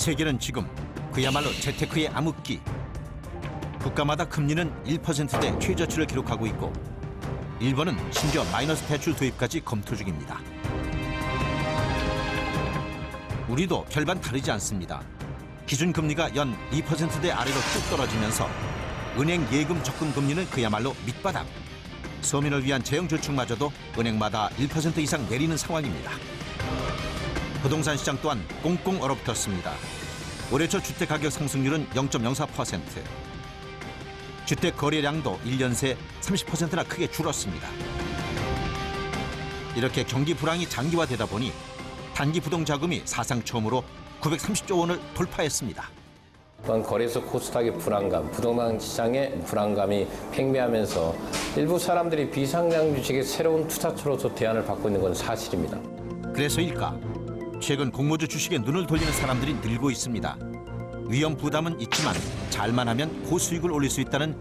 세계는 지금 그야말로 재테크의 암흑기. 국가마다 금리는 1%대 최저치를 기록하고 있고 일본은 심지어 마이너스 대출 도입까지 검토 중입니다. 우리도 별반 다르지 않습니다. 기준금리가 연 2%대 아래로 뚝 떨어지면서 은행 예금 적금 금리는 그야말로 밑바닥. 서민을 위한 재정 저축마저도 은행마다 1% 이상 내리는 상황입니다. 부동산 시장 또한 꽁꽁 얼어붙었습니다. 올해 초 주택가격 상승률은 0.04%. 주택 거래량도 1년 새 30%나 크게 줄었습니다. 이렇게 경기 불황이 장기화되다 보니 단기 부동자금이 사상 처음으로 930조 원을 돌파했습니다. 또한 거래소 코스닥의 불안감, 부동산 시장의 불안감이 팽배하면서 일부 사람들이 비상장 주식의 새로운 투자처로서 대안을 받고 있는 건 사실입니다. 그래서일까? 최근 공모주 주식에 눈을 돌리는 사람들이 늘고 있습니다. 위험 부담은 있지만 잘만 하면 고수익을 올릴 수 있다는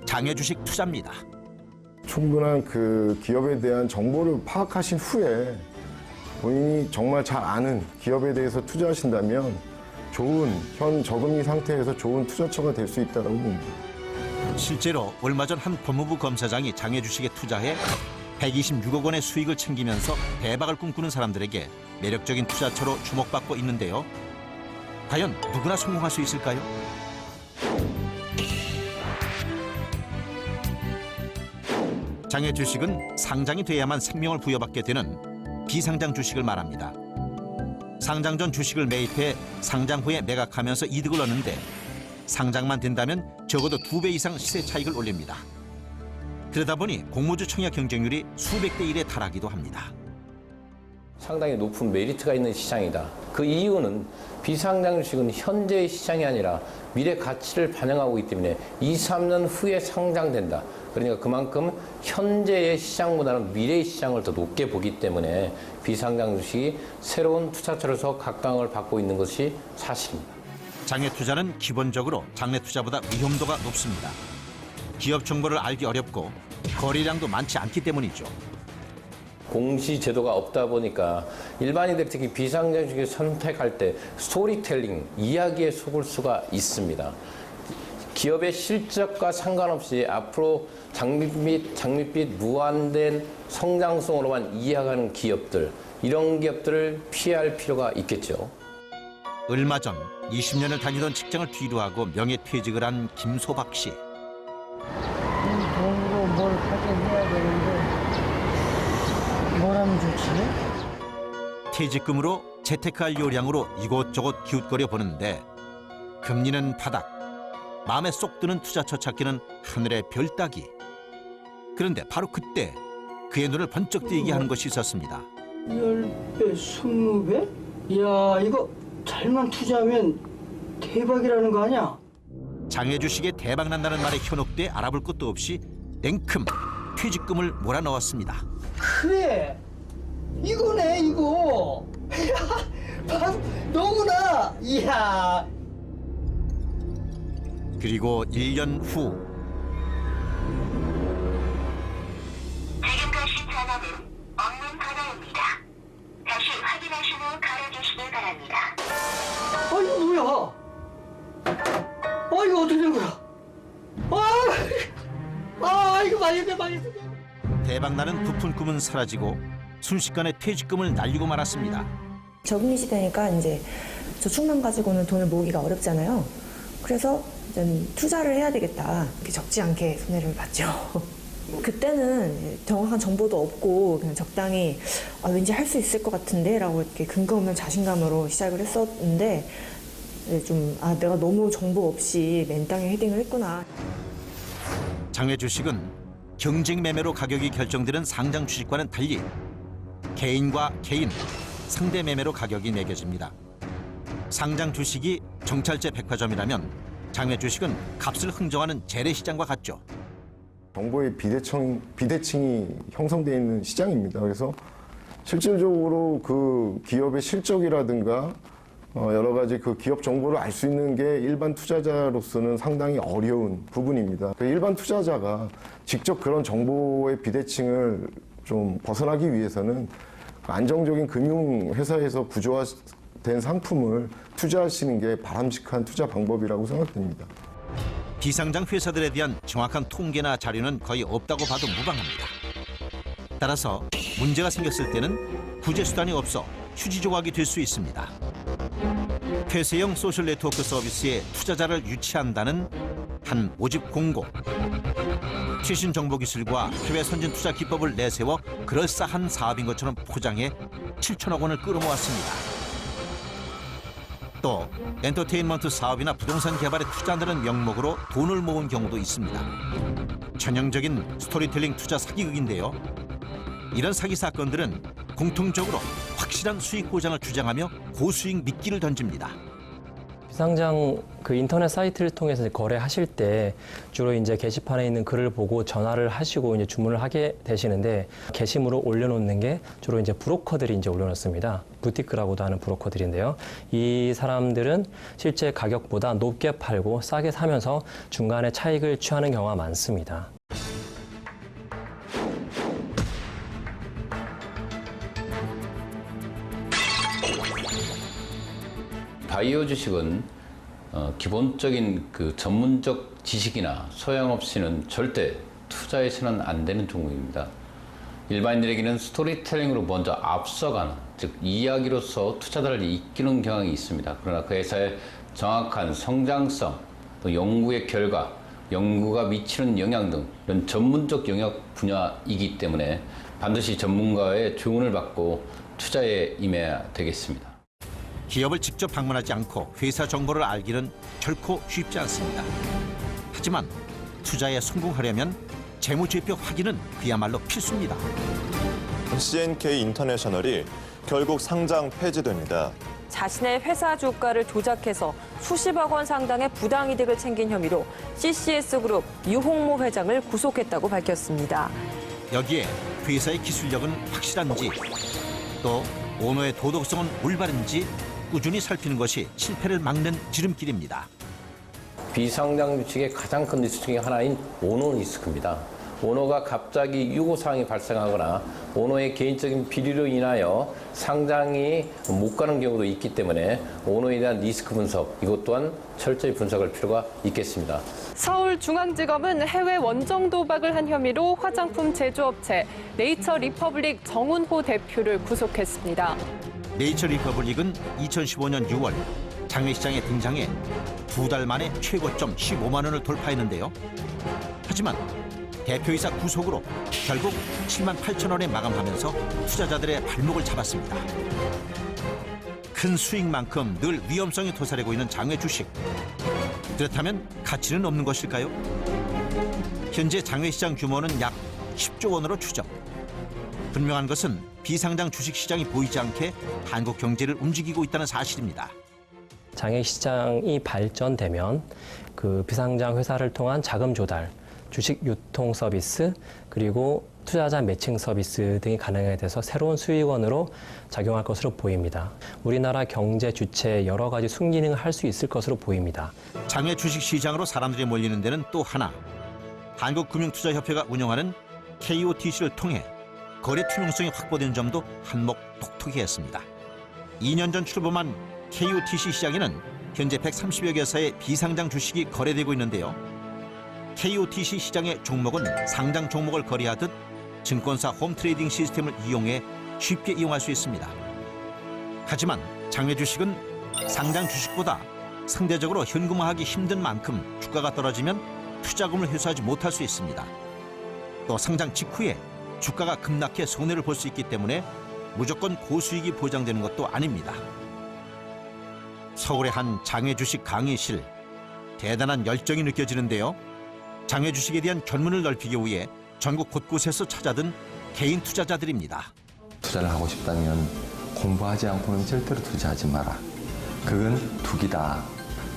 장외 주식 투자입니다. 충분한 그 기업에 대한 정보를 파악하신 후에 본인이 정말 잘 아는 기업에 대해서 투자하신다면 좋은 현 저금리 상태에서 좋은 투자처가 될 수 있다고 봅니다. 실제로 얼마 전 한 법무부 검사장이 장외 주식에 투자해 126억 원의 수익을 챙기면서 대박을 꿈꾸는 사람들에게 매력적인 투자처로 주목받고 있는데요. 과연 누구나 성공할 수 있을까요? 장외 주식은 상장이 돼야만 생명을 부여받게 되는 비상장 주식을 말합니다. 상장 전 주식을 매입해 상장 후에 매각하면서 이득을 얻는데 상장만 된다면 적어도 2배 이상 시세 차익을 올립니다. 그러다 보니 공모주 청약 경쟁률이 수백 대 1에 달하기도 합니다. 상당히 높은 메리트가 있는 시장이다. 그 이유는 비상장 주식은 현재의 시장이 아니라 미래 가치를 반영하고 있기 때문에 2, 3년 후에 상장된다. 그러니까 그만큼 현재의 시장보다는 미래의 시장을 더 높게 보기 때문에 비상장 주식이 새로운 투자처로서 각광을 받고 있는 것이 사실입니다. 장외 투자는 기본적으로 장내 투자보다 위험도가 높습니다. 기업 정보를 알기 어렵고 거래량도 많지 않기 때문이죠. 공시 제도가 없다 보니까 일반인들이 특히 비상장 주식을 선택할 때 스토리텔링, 이야기에 속을 수가 있습니다. 기업의 실적과 상관없이 앞으로 장밋빛 무한된 성장성으로만 이해하는 기업들, 이런 기업들을 피할 필요가 있겠죠. 얼마 전 20년을 다니던 직장을 뒤로하고 명예퇴직을 한 김소박 씨. 돈으로 뭘 하긴 해야 되는데 뭘 하면 좋지? 퇴직금으로 재테크할 요량으로 이곳저곳 기웃거려 보는데 금리는 바닥, 마음에 쏙 드는 투자처 찾기는 하늘의 별 따기. 그런데 바로 그때 그의 눈을 번쩍 뜨이게 하는 것이 있었습니다. 10배, 20배? 이야, 이거 잘만 투자하면 대박이라는 거 아니야? 장외 주식에 대박 난다는 말에 현혹돼 알아볼 것도 없이 냉큼 퇴직금을 몰아넣었습니다. 그래, 이거네 이거. 바로 너구나. 이야. 그리고 1년 후 지금 가신 전화는 없는 번호입니다. 다시 확인하신 후 걸어주시기 바랍니다. 아 이거 뭐야? 아 이거 어떻게 된 거야? 이거 망했네. 대박나는 부푼 꿈은 사라지고 순식간에 퇴직금을 날리고 말았습니다. 저금리 시대니까 이제 저축만 가지고는 돈을 모으기가 어렵잖아요. 그래서 이제 투자를 해야 되겠다. 이렇게 적지 않게 손해를 봤죠. 그때는 정확한 정보도 없고 그냥 적당히 왠지 할 수 있을 것 같은데 라고 이렇게 근거 없는 자신감으로 시작을 했었는데 좀 내가 너무 정보 없이 맨땅에 헤딩을 했구나. 장외 주식은 경쟁 매매로 가격이 결정되는 상장 주식과는 달리 개인과 개인, 상대 매매로 가격이 매겨집니다. 상장 주식이 정찰제 백화점이라면 장외 주식은 값을 흥정하는 재래시장과 같죠. 정보의 비대칭이 형성되어 있는 시장입니다. 그래서 실질적으로 그 기업의 실적이라든가 여러 가지 그 기업 정보를 알 수 있는 게 일반 투자자로서는 상당히 어려운 부분입니다. 일반 투자자가 직접 그런 정보의 비대칭을 좀 벗어나기 위해서는 안정적인 금융회사에서 된 상품을 투자하시는 게 바람직한 투자 방법이라고 생각됩니다. 비상장 회사들에 대한 정확한 통계나 자료는 거의 없다고 봐도 무방합니다. 따라서 문제가 생겼을 때는 구제 수단이 없어 휴지 조각이 될 수 있습니다. 폐쇄형 소셜 네트워크 서비스에 투자자를 유치한다는 한 모집 공고. 최신 정보 기술과 해외 선진 투자 기법을 내세워 그럴싸한 사업인 것처럼 포장해 7천억 원을 끌어모았습니다. 또 엔터테인먼트 사업이나 부동산 개발에 투자한다는 명목으로 돈을 모은 경우도 있습니다. 전형적인 스토리텔링 투자 사기극인데요. 이런 사기 사건들은 공통적으로 확실한 수익 보장을 주장하며 고수익 미끼를 던집니다. 비상장 그 인터넷 사이트를 통해서 거래하실 때 주로 이제 게시판에 있는 글을 보고 전화를 하시고 이제 주문을 하게 되시는데 게시물을 올려놓는 게 주로 이제 브로커들이 이제 올려놓습니다. 부티크라고도 하는 브로커들인데요. 이 사람들은 실제 가격보다 높게 팔고 싸게 사면서 중간에 차익을 취하는 경우가 많습니다. 바이오 주식은 기본적인 그 전문적 지식이나 소양 없이는 절대 투자해서는 안 되는 종목입니다. 일반인들에게는 스토리텔링으로 먼저 앞서가는, 즉 이야기로서 투자자를 이끄는 경향이 있습니다. 그러나 그 회사의 정확한 성장성, 또 연구의 결과, 연구가 미치는 영향 등 이런 전문적 영역 분야이기 때문에 반드시 전문가의 조언을 받고 투자에 임해야 되겠습니다. 기업을 직접 방문하지 않고 회사 정보를 알기는 결코 쉽지 않습니다. 하지만 투자에 성공하려면 재무제표 확인은 그야말로 필수입니다. CNK 인터내셔널이 결국 상장 폐지됩니다. 자신의 회사 주가를 조작해서 수십억 원 상당의 부당이득을 챙긴 혐의로 CCS그룹 유홍모 회장을 구속했다고 밝혔습니다. 여기에 회사의 기술력은 확실한지 또 오너의 도덕성은 올바른지 꾸준히 살피는 것이 실패를 막는 지름길입니다. 비상장 주식의 가장 큰 리스크 중에 하나인 오너 리스크입니다. 오너가 갑자기 유고사항이 발생하거나 오너의 개인적인 비리로 인하여 상장이 못 가는 경우도 있기 때문에 오너에 대한 리스크 분석, 이것 또한 철저히 분석할 필요가 있겠습니다. 서울중앙지검은 해외 원정 도박을 한 혐의로 화장품 제조업체 네이처 리퍼블릭 정운호 대표를 구속했습니다. 네이처 리퍼블릭은 2015년 6월 장외시장에 등장해 2달 만에 최고점 15만 원을 돌파했는데요. 하지만 대표이사 구속으로 결국 7만 8천 원에 마감하면서 투자자들의 발목을 잡았습니다. 큰 수익만큼 늘 위험성이 도사리고 있는 장외 주식. 그렇다면 가치는 없는 것일까요? 현재 장외시장 규모는 약 10조 원으로 추정. 분명한 것은 비상장 주식시장이 보이지 않게 한국 경제를 움직이고 있다는 사실입니다. 장외시장이 발전되면 그 비상장 회사를 통한 자금 조달, 주식 유통 서비스, 그리고 투자자 매칭 서비스 등이 가능하게 돼서 새로운 수익원으로 작용할 것으로 보입니다. 우리나라 경제 주체의 여러 가지 순기능을 할 수 있을 것으로 보입니다. 장외 주식시장으로 사람들이 몰리는 데는 또 하나, 한국금융투자협회가 운영하는 KOTC를 통해 거래 투명성이 확보된 점도 한몫 톡톡히 했습니다. 2년 전 출범한 KOTC 시장에는 현재 130여 개사의 비상장 주식이 거래되고 있는데요. KOTC 시장의 종목은 상장 종목을 거래하듯 증권사 홈트레이딩 시스템을 이용해 쉽게 이용할 수 있습니다. 하지만 장외 주식은 상장 주식보다 상대적으로 현금화하기 힘든 만큼 주가가 떨어지면 투자금을 회수하지 못할 수 있습니다. 또 상장 직후에 주가가 급락해 손해를 볼 수 있기 때문에 무조건 고수익이 보장되는 것도 아닙니다. 서울의 한 장외 주식 강의실, 대단한 열정이 느껴지는데요. 장외 주식에 대한 견문을 넓히기 위해 전국 곳곳에서 찾아든 개인 투자자들입니다. 투자를 하고 싶다면 공부하지 않고는 절대로 투자하지 마라. 그건 투기다.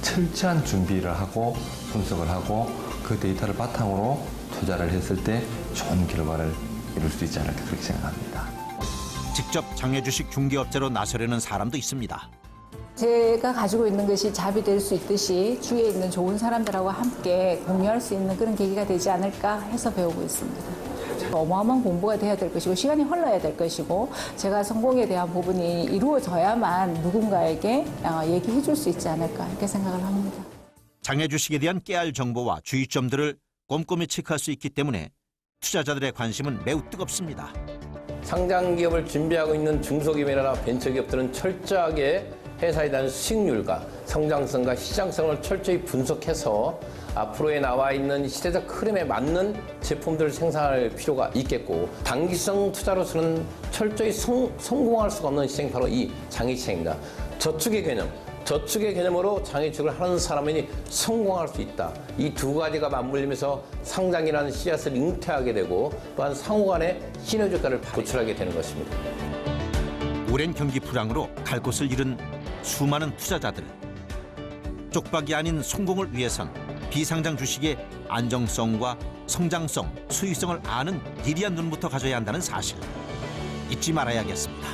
철저한 준비를 하고 분석을 하고 그 데이터를 바탕으로 투자를 했을 때 좋은 결과를 이룰 수 있지 않을까 그렇게 생각합니다. 직접 장외 주식 중개업자로 나서려는 사람도 있습니다. 제가 가지고 있는 것이 잡이 될 수 있듯이 주위에 있는 좋은 사람들하고 함께 공유할 수 있는 그런 계기가 되지 않을까 해서 배우고 있습니다. 어마어마한 공부가 돼야 될 것이고 시간이 흘러야 될 것이고 제가 성공에 대한 부분이 이루어져야만 누군가에게 얘기해 줄 수 있지 않을까 이렇게 생각을 합니다. 장애 주식에 대한 깨알 정보와 주의점들을 꼼꼼히 체크할 수 있기 때문에 투자자들의 관심은 매우 뜨겁습니다. 상장 기업을 준비하고 있는 중소기업이나 벤처기업들은 철저하게 회사에 대한 수익률과 성장성과 시장성을 철저히 분석해서 앞으로에 나와 있는 시대적 흐름에 맞는 제품들을 생산할 필요가 있겠고 단기성 투자로서는 철저히 성공할 수가 없는 시장이 바로 이 장애 시장입니다. 저축의 개념으로 장애축을 하는 사람이 성공할 수 있다. 이 두 가지가 맞물리면서 상장이라는 씨앗을 잉태하게 되고 또한 상호간의 시너지효과를 도출하게 되는 것입니다. 오랜 경기 불황으로 갈 곳을 잃은 수많은 투자자들. 쪽박이 아닌 성공을 위해선 비상장 주식의 안정성과 성장성, 수익성을 아는 예리한 눈부터 가져야 한다는 사실 잊지 말아야겠습니다.